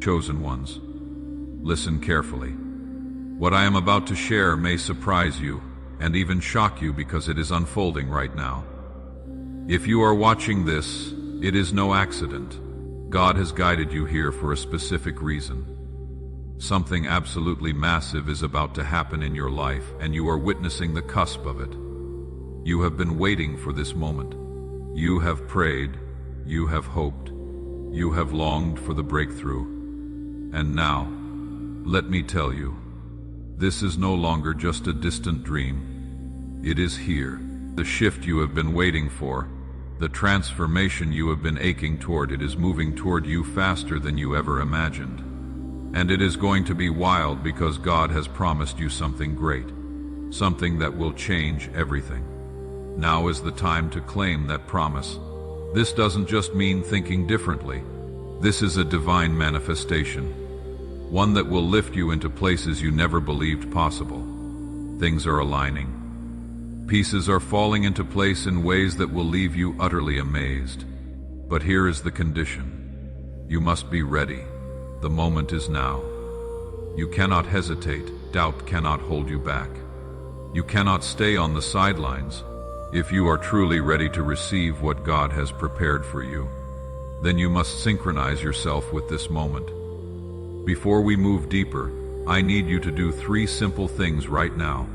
Chosen ones, listen carefully. What I am about to share may surprise you and even shock you because it is unfolding right now. If you are watching this, it is no accident. God has guided you here for a specific reason. Something absolutely massive is about to happen in your life, and you are witnessing the cusp of it. You have been waiting for this moment. You have prayed, you have hoped, you have longed for the breakthrough. And now, let me tell you, this is no longer just a distant dream. It is here. The shift you have been waiting for, the transformation you have been aching toward, it is moving toward you faster than you ever imagined. And it is going to be wild because God has promised you something great, something that will change everything. Now is the time to claim that promise. This doesn't just mean thinking differently. This is a divine manifestation, one that will lift you into places you never believed possible. Things are aligning. Pieces are falling into place in ways that will leave you utterly amazed. But here is the condition. You must be ready. The moment is now. You cannot hesitate. Doubt cannot hold you back. You cannot stay on the sidelines. If you are truly ready to receive what God has prepared for you, then you must synchronize yourself with this moment. Before we move deeper, I need you to do 3 simple things right now.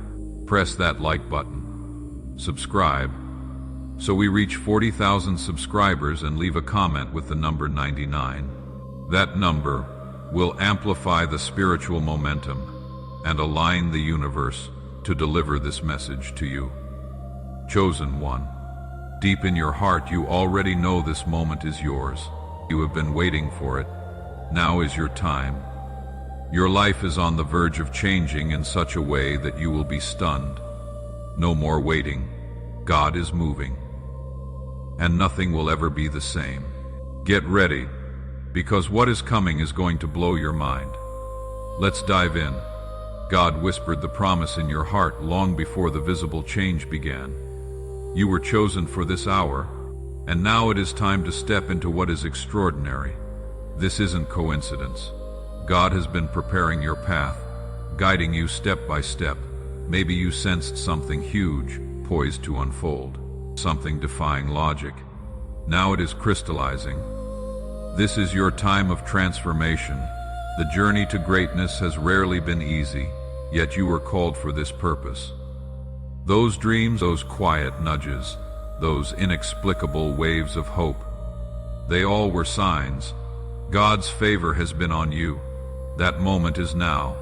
Press that like button. Subscribe, so we reach 40,000 subscribers, and leave a comment with the number 99. That number will amplify the spiritual momentum and align the universe to deliver this message to you. Chosen one, deep in your heart you already know this moment is yours. You have been waiting for it. Now is your time. Your life is on the verge of changing in such a way that you will be stunned. No more waiting. God is moving. And nothing will ever be the same. Get ready, because what is coming is going to blow your mind. Let's dive in. God whispered the promise in your heart long before the visible change began. You were chosen for this hour, and now it is time to step into what is extraordinary. This isn't coincidence. God has been preparing your path, guiding you step by step. Maybe you sensed something huge, poised to unfold, something defying logic. Now it is crystallizing. This is your time of transformation. The journey to greatness has rarely been easy, yet you were called for this purpose. Those dreams, those quiet nudges, those inexplicable waves of hope, they all were signs. God's favor has been on you. That moment is now.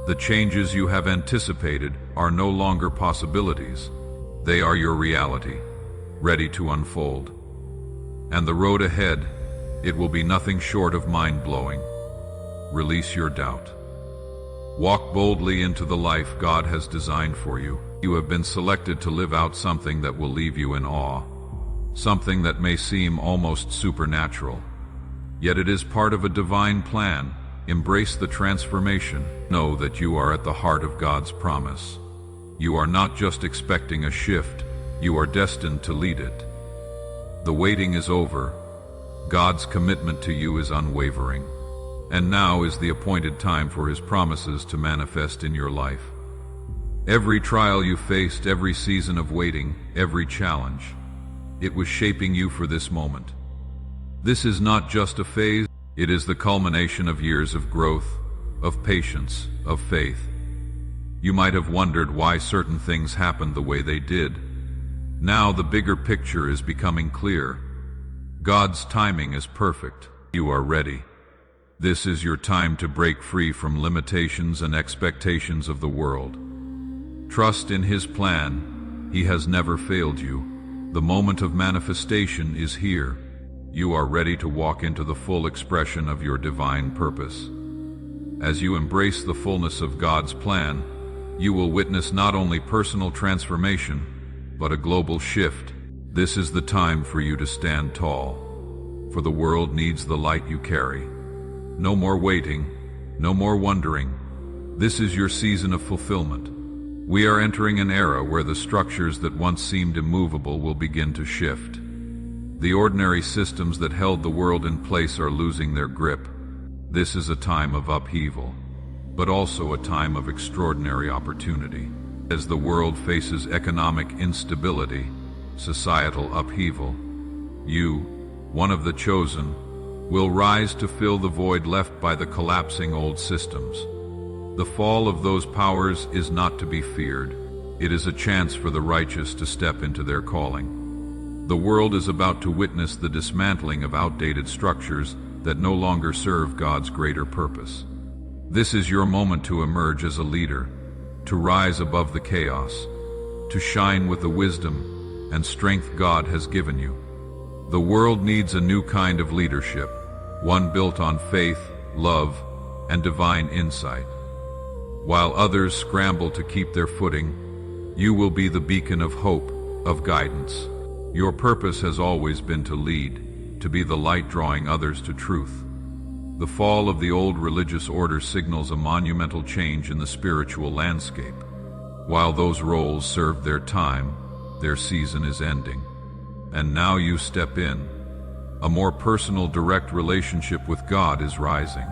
The changes you have anticipated are no longer possibilities. They are your reality, ready to unfold. And the road ahead, it will be nothing short of mind-blowing. Release your doubt. Walk boldly into the life God has designed for you. You have been selected to live out something that will leave you in awe, something that may seem almost supernatural. Yet it is part of a divine plan. Embrace the transformation. Know that you are at the heart of God's promise. You are not just expecting a shift, you are destined to lead it. The waiting is over. God's commitment to you is unwavering. And now is the appointed time for His promises to manifest in your life. Every trial you faced, every season of waiting, every challenge, it was shaping you for this moment. This is not just a phase, it is the culmination of years of growth, of patience, of faith. You might have wondered why certain things happened the way they did. Now the bigger picture is becoming clear. God's timing is perfect. You are ready. This is your time to break free from limitations and expectations of the world. Trust in His plan. He has never failed you. The moment of manifestation is here. You are ready to walk into the full expression of your divine purpose. As you embrace the fullness of God's plan, you will witness not only personal transformation, but a global shift. This is the time for you to stand tall, for the world needs the light you carry. No more waiting, no more wondering. This is your season of fulfillment. We are entering an era where the structures that once seemed immovable will begin to shift. The ordinary systems that held the world in place are losing their grip. This is a time of upheaval, but also a time of extraordinary opportunity. As the world faces economic instability, societal upheaval, you, one of the chosen, will rise to fill the void left by the collapsing old systems. The fall of those powers is not to be feared. It is a chance for the righteous to step into their calling. The world is about to witness the dismantling of outdated structures that no longer serve God's greater purpose. This is your moment to emerge as a leader, to rise above the chaos, to shine with the wisdom and strength God has given you. The world needs a new kind of leadership, one built on faith, love, and divine insight. While others scramble to keep their footing, you will be the beacon of hope, of guidance. Your purpose has always been to lead, to be the light drawing others to truth. The fall of the old religious order signals a monumental change in the spiritual landscape. While those roles served their time, their season is ending. And now you step in. A more personal, direct relationship with God is rising.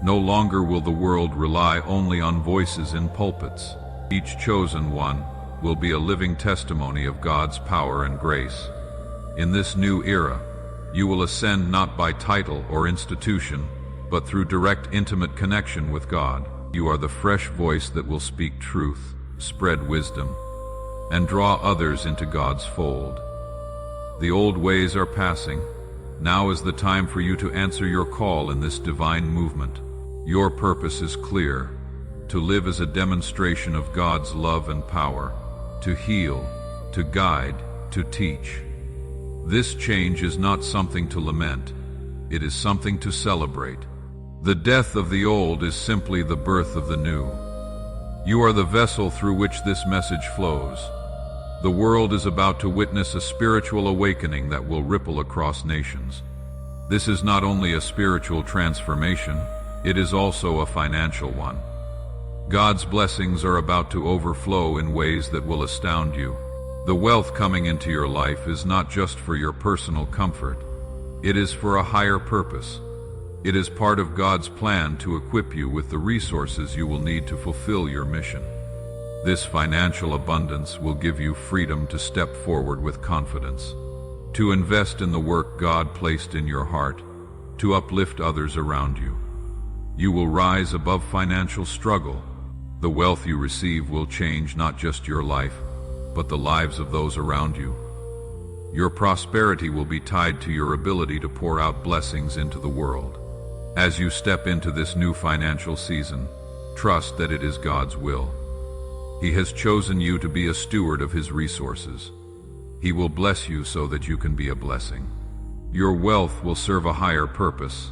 No longer will the world rely only on voices in pulpits. Each chosen one will be a living testimony of God's power and grace. In this new era, you will ascend not by title or institution, but through direct, intimate connection with God. You are the fresh voice that will speak truth, spread wisdom, and draw others into God's fold. The old ways are passing. Now is the time for you to answer your call in this divine movement. Your purpose is clear: to live as a demonstration of God's love and power, to heal, to guide, to teach. This change is not something to lament. It is something to celebrate. The death of the old is simply the birth of the new. You are the vessel through which this message flows. The world is about to witness a spiritual awakening that will ripple across nations. This is not only a spiritual transformation, it is also a financial one. God's blessings are about to overflow in ways that will astound you. The wealth coming into your life is not just for your personal comfort. It is for a higher purpose. It is part of God's plan to equip you with the resources you will need to fulfill your mission. This financial abundance will give you freedom to step forward with confidence, to invest in the work God placed in your heart, to uplift others around you. You will rise above financial struggle. The wealth you receive will change not just your life, but the lives of those around you. Your prosperity will be tied to your ability to pour out blessings into the world. As you step into this new financial season, trust that it is God's will. He has chosen you to be a steward of His resources. He will bless you so that you can be a blessing. Your wealth will serve a higher purpose,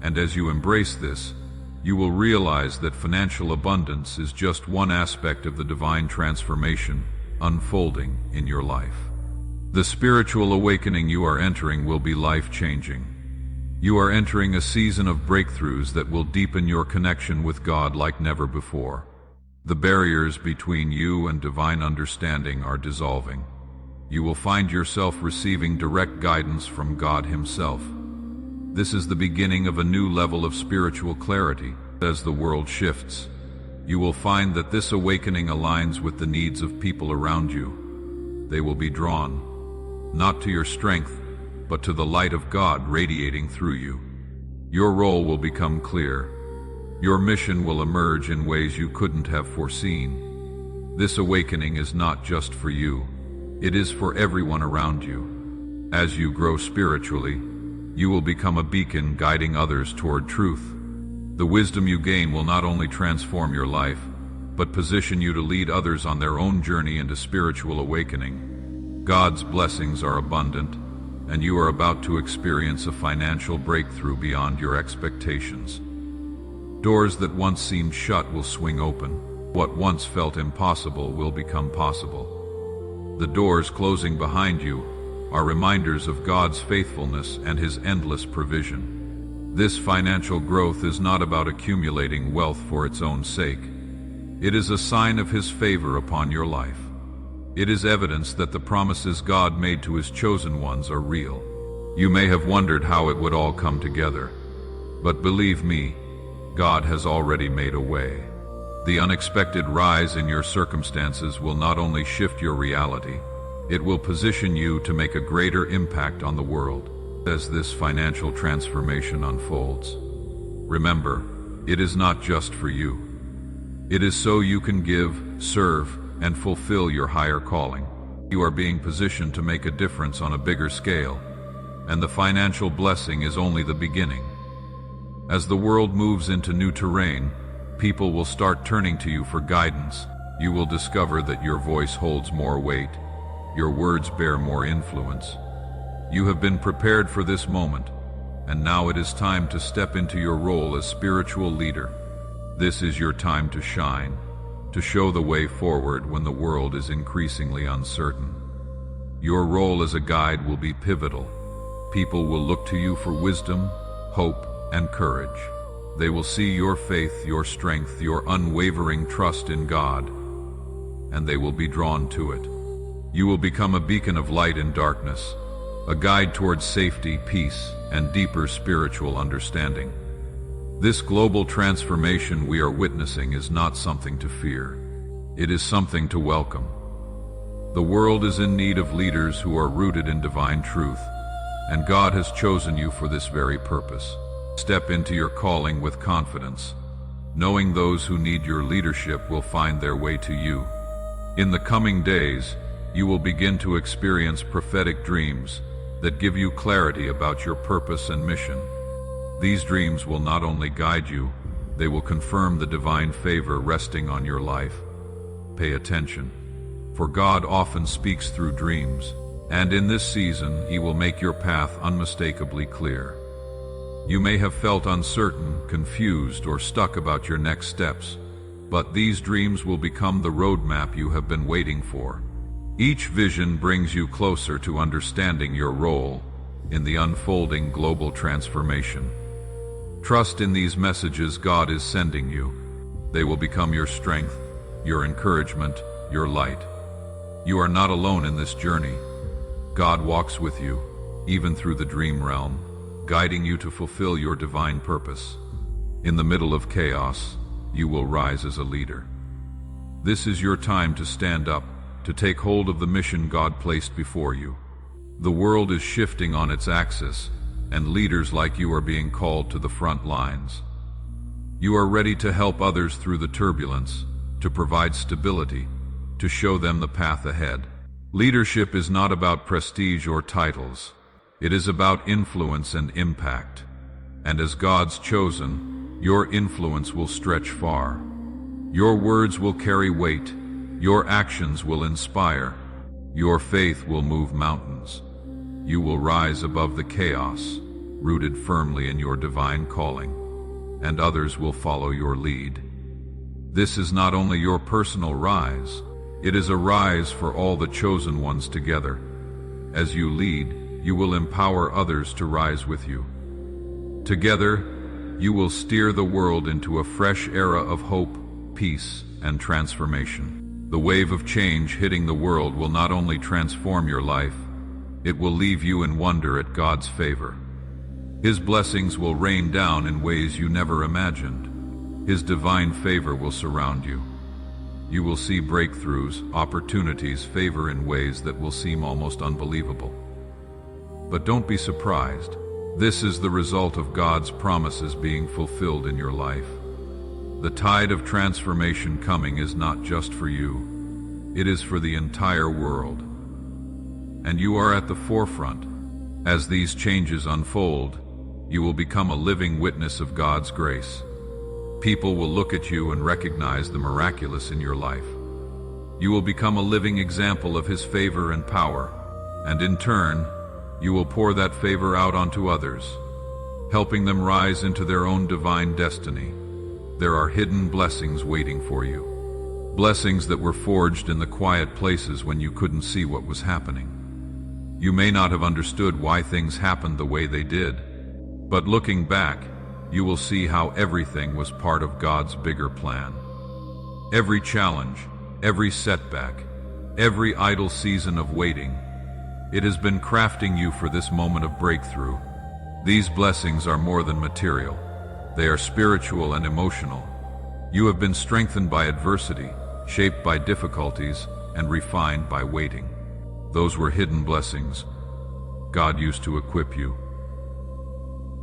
and as you embrace this, you will realize that financial abundance is just one aspect of the divine transformation unfolding in your life. The spiritual awakening you are entering will be life-changing. You are entering a season of breakthroughs that will deepen your connection with God like never before. The barriers between you and divine understanding are dissolving. You will find yourself receiving direct guidance from God Himself. This is the beginning of a new level of spiritual clarity. As the world shifts, you will find that this awakening aligns with the needs of people around you. They will be drawn, not to your strength, but to the light of God radiating through you. Your role will become clear. Your mission will emerge in ways you couldn't have foreseen. This awakening is not just for you. It is for everyone around you. As you grow spiritually, you will become a beacon guiding others toward truth. The wisdom you gain will not only transform your life, but position you to lead others on their own journey into spiritual awakening. God's blessings are abundant, and you are about to experience a financial breakthrough beyond your expectations. Doors that once seemed shut will swing open. What once felt impossible will become possible. The doors closing behind you are reminders of God's faithfulness and His endless provision. This financial growth is not about accumulating wealth for its own sake. It is a sign of His favor upon your life. It is evidence that the promises God made to His chosen ones are real. You may have wondered how it would all come together, but believe me, God has already made a way. The unexpected rise in your circumstances will not only shift your reality, it will position you to make a greater impact on the world as this financial transformation unfolds. Remember, it is not just for you. It is so you can give, serve, and fulfill your higher calling. You are being positioned to make a difference on a bigger scale, and the financial blessing is only the beginning. As the world moves into new terrain, people will start turning to you for guidance. You will discover that your voice holds more weight. Your words bear more influence. You have been prepared for this moment, and now it is time to step into your role as spiritual leader. This is your time to shine, to show the way forward when the world is increasingly uncertain. Your role as a guide will be pivotal. People will look to you for wisdom, hope, and courage. They will see your faith, your strength, your unwavering trust in God, and they will be drawn to it. You will become a beacon of light in darkness, a guide towards safety, peace, and deeper spiritual understanding. This global transformation we are witnessing is not something to fear. It is something to welcome. The world is in need of leaders who are rooted in divine truth, and God has chosen you for this very purpose. Step into your calling with confidence, knowing those who need your leadership will find their way to you. In the coming days, you will begin to experience prophetic dreams that give you clarity about your purpose and mission. These dreams will not only guide you, they will confirm the divine favor resting on your life. Pay attention, for God often speaks through dreams, and in this season He will make your path unmistakably clear. You may have felt uncertain, confused, or stuck about your next steps, but these dreams will become the roadmap you have been waiting for. Each vision brings you closer to understanding your role in the unfolding global transformation. Trust in these messages God is sending you. They will become your strength, your encouragement, your light. You are not alone in this journey. God walks with you, even through the dream realm, guiding you to fulfill your divine purpose. In the middle of chaos, you will rise as a leader. This is your time to stand up, to take hold of the mission God placed before you. The world is shifting on its axis, and leaders like you are being called to the front lines. You are ready to help others through the turbulence, to provide stability, to show them the path ahead. Leadership is not about prestige or titles. It is about influence and impact. And as God's chosen, your influence will stretch far. Your words will carry weight. Your actions will inspire. Your faith will move mountains. You will rise above the chaos, rooted firmly in your divine calling, and others will follow your lead. This is not only your personal rise, it is a rise for all the chosen ones together. As you lead, you will empower others to rise with you. Together, you will steer the world into a fresh era of hope, peace, and transformation. The wave of change hitting the world will not only transform your life, it will leave you in wonder at God's favor. His blessings will rain down in ways you never imagined. His divine favor will surround you. You will see breakthroughs, opportunities, favor in ways that will seem almost unbelievable. But don't be surprised. This is the result of God's promises being fulfilled in your life. The tide of transformation coming is not just for you. It is for the entire world. And you are at the forefront. As these changes unfold, you will become a living witness of God's grace. People will look at you and recognize the miraculous in your life. You will become a living example of His favor and power, and in turn, you will pour that favor out onto others, helping them rise into their own divine destiny. There are hidden blessings waiting for you. Blessings that were forged in the quiet places when you couldn't see what was happening. You may not have understood why things happened the way they did, but looking back, you will see how everything was part of God's bigger plan. Every challenge, every setback, every idle season of waiting, It has been crafting you for this moment of breakthrough. These blessings are more than material. They are spiritual and emotional. You have been strengthened by adversity, shaped by difficulties, and refined by waiting. Those were hidden blessings God used to equip you.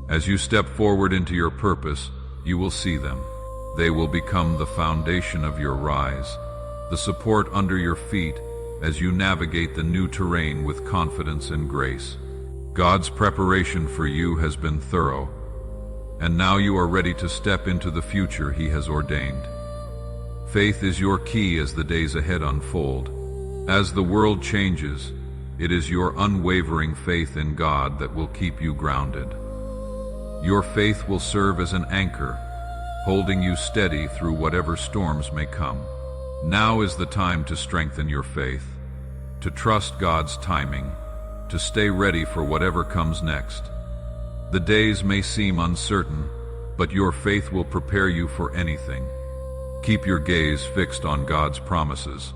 As you step forward into your purpose, you will see them. They will become the foundation of your rise, the support under your feet as you navigate the new terrain with confidence and grace. God's preparation for you has been thorough, and now you are ready to step into the future He has ordained. Faith is your key as the days ahead unfold. As the world changes, it is your unwavering faith in God that will keep you grounded. Your faith will serve as an anchor, holding you steady through whatever storms may come. Now is the time to strengthen your faith, to trust God's timing, to stay ready for whatever comes next. The days may seem uncertain, but your faith will prepare you for anything. Keep your gaze fixed on God's promises.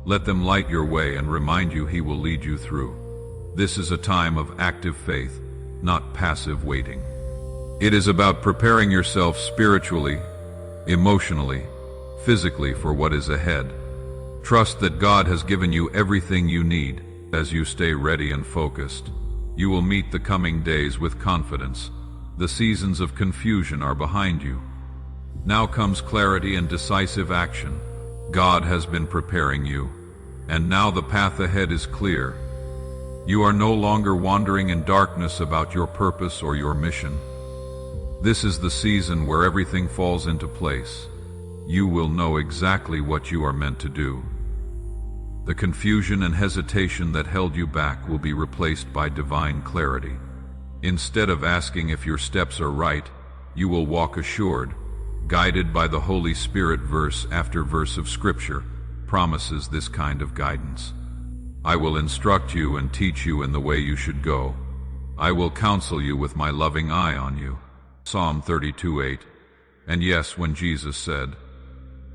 Let them light your way and remind you He will lead you through. This is a time of active faith, not passive waiting. It is about preparing yourself spiritually, emotionally, physically for what is ahead. Trust that God has given you everything you need. As you stay ready and focused, you will meet the coming days with confidence. The seasons of confusion are behind you. Now comes clarity and decisive action. God has been preparing you, and now the path ahead is clear. You are no longer wandering in darkness about your purpose or your mission. This is the season where everything falls into place. You will know exactly what you are meant to do. The confusion and hesitation that held you back will be replaced by divine clarity. Instead of asking if your steps are right, you will walk assured, guided by the Holy Spirit. Verse after verse of Scripture promises this kind of guidance. I will instruct you and teach you in the way you should go. I will counsel you with my loving eye on you. Psalm 32:8. And yes, when Jesus said,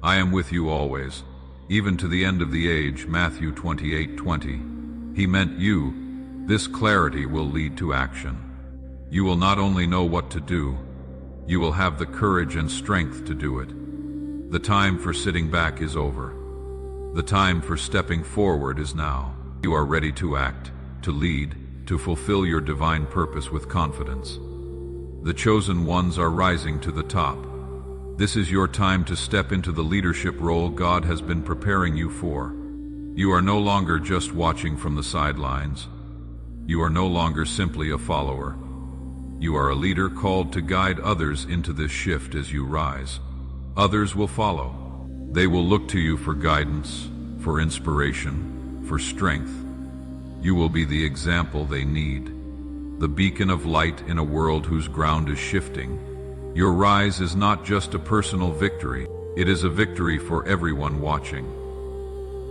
I am with you always, even to the end of the age, Matthew 28:20, He meant you. This clarity will lead to action. You will not only know what to do, you will have the courage and strength to do it. The time for sitting back is over. The time for stepping forward is now. You are ready to act, to lead, to fulfill your divine purpose with confidence. The chosen ones are rising to the top. This is your time to step into the leadership role God has been preparing you for. You are no longer just watching from the sidelines. You are no longer simply a follower. You are a leader called to guide others into this shift as you rise. Others will follow. They will look to you for guidance, for inspiration, for strength. You will be the example they need, the beacon of light in a world whose ground is shifting. Your rise is not just a personal victory, it is a victory for everyone watching.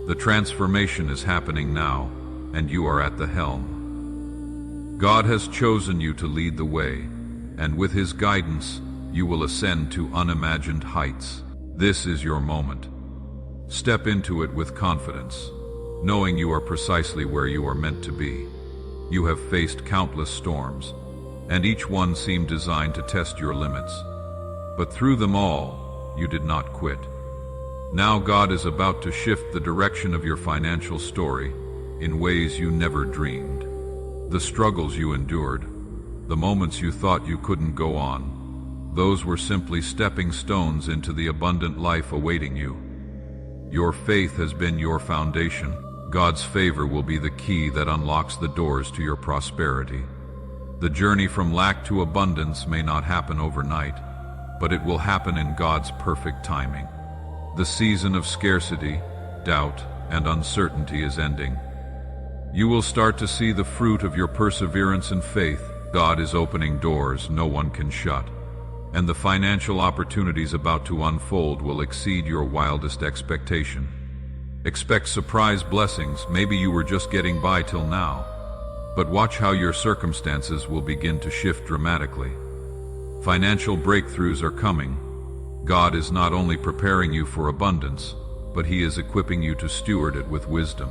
The transformation is happening now, and you are at the helm. God has chosen you to lead the way, and with His guidance, you will ascend to unimagined heights. This is your moment. Step into it with confidence, knowing you are precisely where you are meant to be. You have faced countless storms, and each one seemed designed to test your limits. But through them all, you did not quit. Now God is about to shift the direction of your financial story in ways you never dreamed. The struggles you endured, the moments you thought you couldn't go on, those were simply stepping stones into the abundant life awaiting you. Your faith has been your foundation. God's favor will be the key that unlocks the doors to your prosperity. The journey from lack to abundance may not happen overnight, but it will happen in God's perfect timing. The season of scarcity, doubt, and uncertainty is ending. You will start to see the fruit of your perseverance and faith. God is opening doors no one can shut, and the financial opportunities about to unfold will exceed your wildest expectation. Expect surprise blessings. Maybe you were just getting by till now, but watch how your circumstances will begin to shift dramatically. Financial breakthroughs are coming. God is not only preparing you for abundance, but He is equipping you to steward it with wisdom.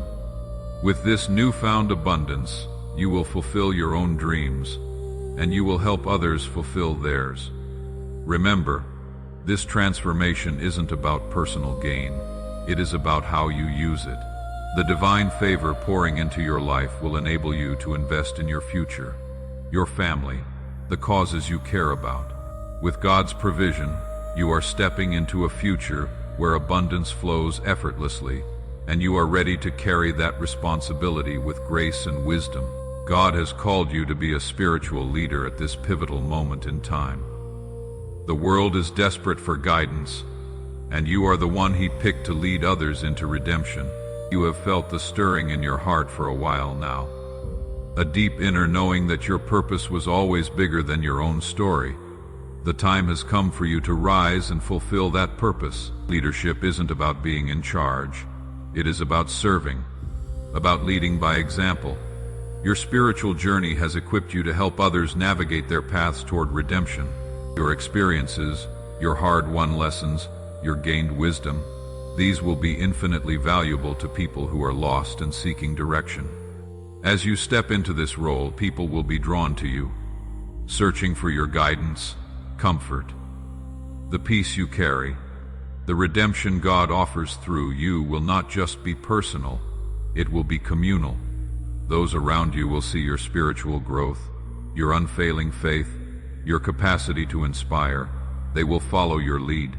With this newfound abundance, you will fulfill your own dreams, and you will help others fulfill theirs. Remember, this transformation isn't about personal gain. It is about how you use it. The divine favor pouring into your life will enable you to invest in your future, your family, the causes you care about. With God's provision, you are stepping into a future where abundance flows effortlessly, and you are ready to carry that responsibility with grace and wisdom. God has called you to be a spiritual leader at this pivotal moment in time. The world is desperate for guidance, and you are the one He picked to lead others into redemption. You have felt the stirring in your heart for a while now, a deep inner knowing that your purpose was always bigger than your own story. The time has come for you to rise and fulfill that purpose. Leadership isn't about being in charge. It is about serving, about leading by example. Your spiritual journey has equipped you to help others navigate their paths toward redemption. Your experiences, your hard-won lessons, your gained wisdom, these will be infinitely valuable to people who are lost and seeking direction. As you step into this role, people will be drawn to you, searching for your guidance, comfort, the peace you carry. The redemption God offers through you will not just be personal, it will be communal. Those around you will see your spiritual growth, your unfailing faith, your capacity to inspire. They will follow your lead.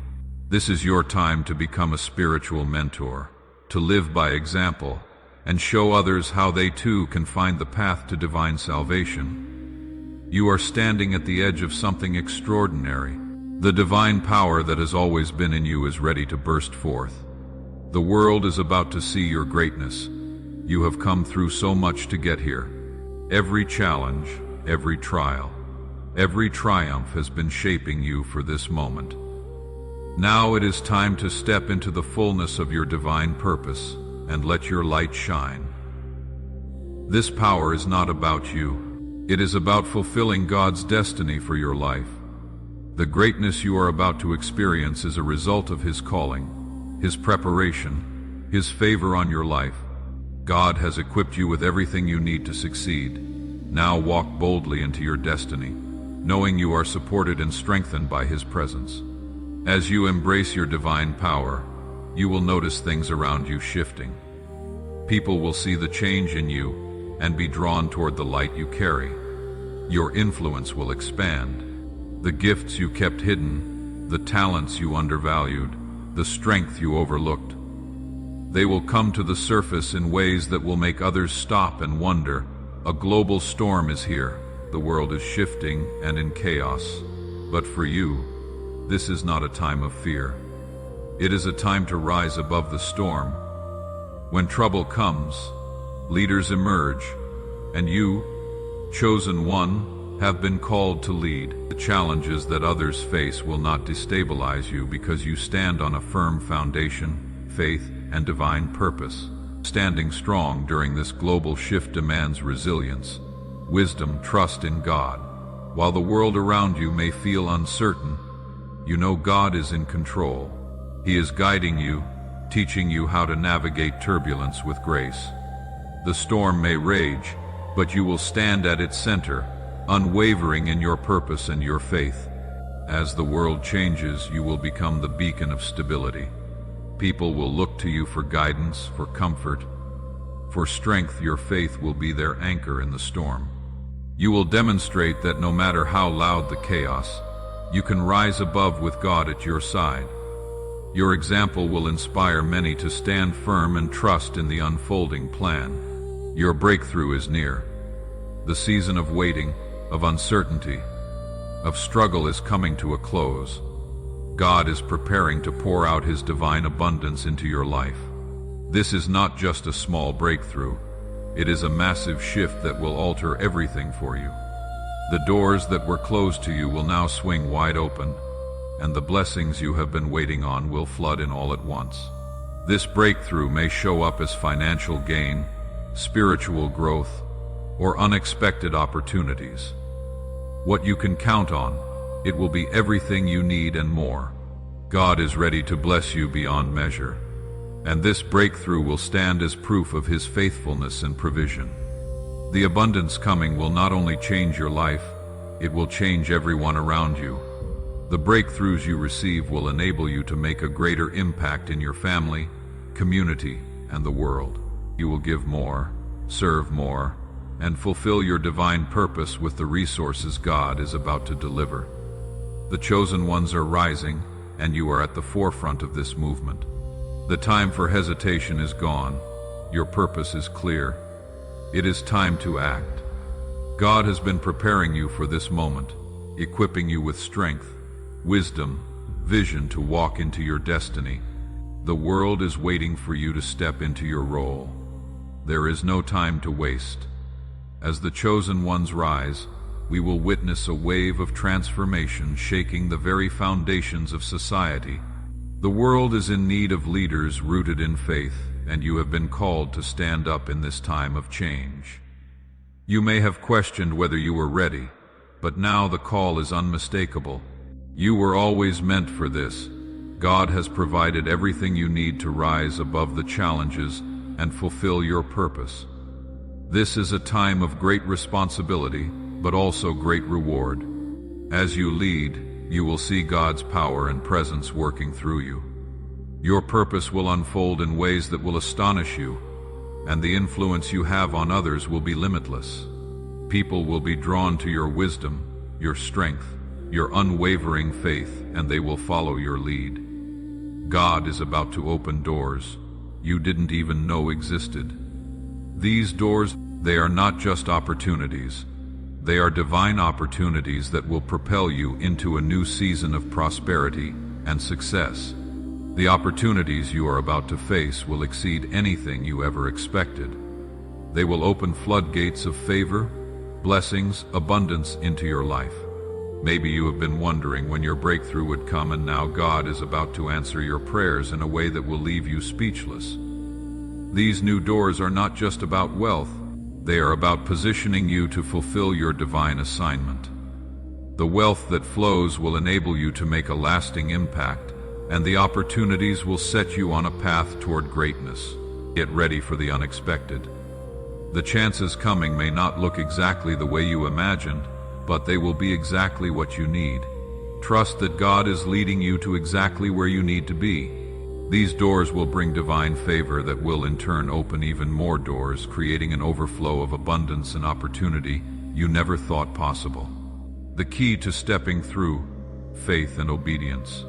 This is your time to become a spiritual mentor, to live by example, and show others how they too can find the path to divine salvation. You are standing at the edge of something extraordinary. The divine power that has always been in you is ready to burst forth. The world is about to see your greatness. You have come through so much to get here. Every challenge, every trial, every triumph has been shaping you for this moment. Now it is time to step into the fullness of your divine purpose and let your light shine. This power is not about you. It is about fulfilling God's destiny for your life. The greatness you are about to experience is a result of His calling, His preparation, His favor on your life. God has equipped you with everything you need to succeed. Now walk boldly into your destiny, knowing you are supported and strengthened by His presence. As you embrace your divine power, you will notice things around you shifting. People will see the change in you and be drawn toward the light you carry. Your influence will expand. The gifts you kept hidden, the talents you undervalued, the strength you overlooked, they will come to the surface in ways that will make others stop and wonder. A global storm is here. The world is shifting and in chaos. But for you, this is not a time of fear. It is a time to rise above the storm. When trouble comes, leaders emerge, and you, chosen one, have been called to lead. The challenges that others face will not destabilize you because you stand on a firm foundation, faith, and divine purpose. Standing strong during this global shift demands resilience, wisdom, trust in God. While the world around you may feel uncertain, you know God is in control. He is guiding you, teaching you how to navigate turbulence with grace. The storm may rage, but you will stand at its center, unwavering in your purpose and your faith. As the world changes, you will become the beacon of stability. People will look to you for guidance, for comfort, for strength. Your faith will be their anchor in the storm. You will demonstrate that no matter how loud the chaos, you can rise above with God at your side. Your example will inspire many to stand firm and trust in the unfolding plan. Your breakthrough is near. The season of waiting, of uncertainty, of struggle is coming to a close. God is preparing to pour out His divine abundance into your life. This is not just a small breakthrough. It is a massive shift that will alter everything for you. The doors that were closed to you will now swing wide open, and the blessings you have been waiting on will flood in all at once. This breakthrough may show up as financial gain, spiritual growth, or unexpected opportunities. What you can count on, it will be everything you need and more. God is ready to bless you beyond measure. And this breakthrough will stand as proof of His faithfulness and provision. The abundance coming will not only change your life, it will change everyone around you. The breakthroughs you receive will enable you to make a greater impact in your family, community, and the world. You will give more, serve more, and fulfill your divine purpose with the resources God is about to deliver. The chosen ones are rising, and you are at the forefront of this movement. The time for hesitation is gone. Your purpose is clear. It is time to act. God has been preparing you for this moment, equipping you with strength, wisdom, vision to walk into your destiny. The world is waiting for you to step into your role. There is no time to waste. As the chosen ones rise, we will witness a wave of transformation shaking the very foundations of society. The world is in need of leaders rooted in faith, and you have been called to stand up in this time of change. You may have questioned whether you were ready, but now the call is unmistakable. You were always meant for this. God has provided everything you need to rise above the challenges and fulfill your purpose. This is a time of great responsibility, but also great reward. As you lead, you will see God's power and presence working through you. Your purpose will unfold in ways that will astonish you, and the influence you have on others will be limitless. People will be drawn to your wisdom, your strength, your unwavering faith, and they will follow your lead. God is about to open doors you didn't even know existed. These doors, they are not just opportunities. They are divine opportunities that will propel you into a new season of prosperity and success. The opportunities you are about to face will exceed anything you ever expected. They will open floodgates of favor, blessings, abundance into your life. Maybe you have been wondering when your breakthrough would come, and now God is about to answer your prayers in a way that will leave you speechless. These new doors are not just about wealth. They are about positioning you to fulfill your divine assignment. The wealth that flows will enable you to make a lasting impact, and the opportunities will set you on a path toward greatness. Get ready for the unexpected. The chances coming may not look exactly the way you imagined, but they will be exactly what you need. Trust that God is leading you to exactly where you need to be. These doors will bring divine favor that will in turn open even more doors, creating an overflow of abundance and opportunity you never thought possible. The key to stepping through: faith and obedience.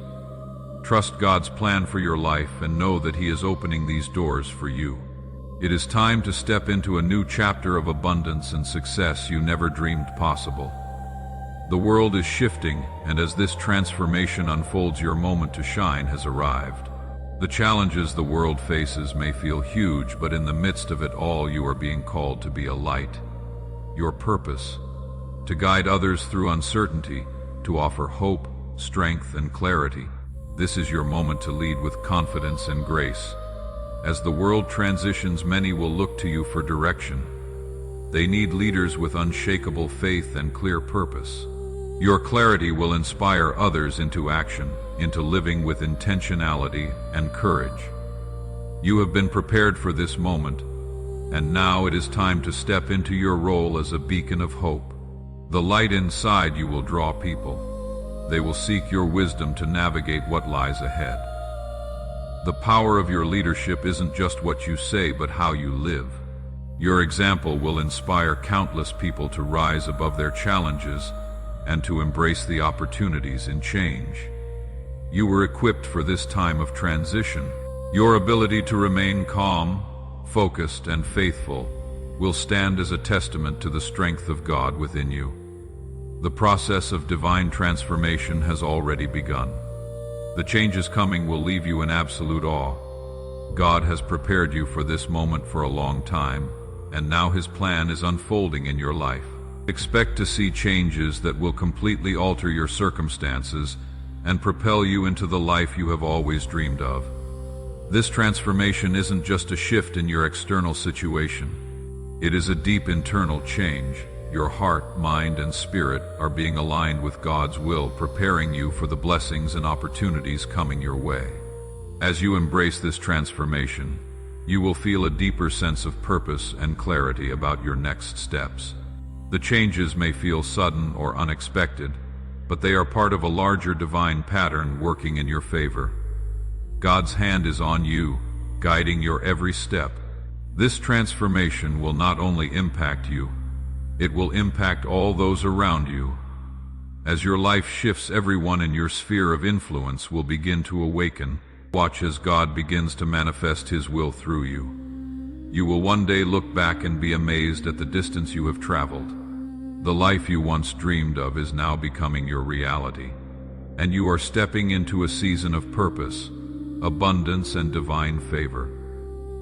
Trust God's plan for your life and know that He is opening these doors for you. It is time to step into a new chapter of abundance and success you never dreamed possible. The world is shifting, and as this transformation unfolds, your moment to shine has arrived. The challenges the world faces may feel huge, but in the midst of it all, you are being called to be a light. Your purpose: to guide others through uncertainty, to offer hope, strength, and clarity. This is your moment to lead with confidence and grace. As the world transitions, many will look to you for direction. They need leaders with unshakable faith and clear purpose. Your clarity will inspire others into action, into living with intentionality and courage. You have been prepared for this moment, and now it is time to step into your role as a beacon of hope. The light inside you will draw people. They will seek your wisdom to navigate what lies ahead. The power of your leadership isn't just what you say, but how you live. Your example will inspire countless people to rise above their challenges and to embrace the opportunities in change. You were equipped for this time of transition. Your ability to remain calm, focused, and faithful will stand as a testament to the strength of God within you. The process of divine transformation has already begun. The changes coming will leave you in absolute awe. God has prepared you for this moment for a long time, and now His plan is unfolding in your life. Expect to see changes that will completely alter your circumstances and propel you into the life you have always dreamed of. This transformation isn't just a shift in your external situation. It is a deep internal change. Your heart, mind, and spirit are being aligned with God's will, preparing you for the blessings and opportunities coming your way. As you embrace this transformation, you will feel a deeper sense of purpose and clarity about your next steps. The changes may feel sudden or unexpected, but they are part of a larger divine pattern working in your favor. God's hand is on you, guiding your every step. This transformation will not only impact you, it will impact all those around you. As your life shifts, everyone in your sphere of influence will begin to awaken. Watch as God begins to manifest His will through you. You will one day look back and be amazed at the distance you have traveled. The life you once dreamed of is now becoming your reality, and you are stepping into a season of purpose, abundance, and divine favor.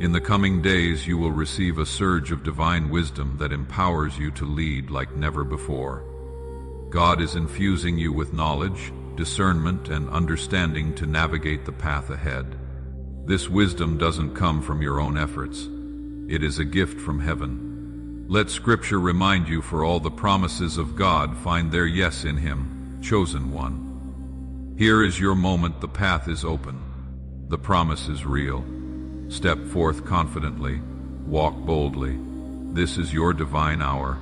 In the coming days, you will receive a surge of divine wisdom that empowers you to lead like never before. God is infusing you with knowledge, discernment, and understanding to navigate the path ahead. This wisdom doesn't come from your own efforts. It is a gift from heaven. Let Scripture remind you, for all the promises of God find their yes in Him, chosen one. Here is your moment. The path is open. The promise is real. Step forth confidently. Walk boldly. This is your divine hour.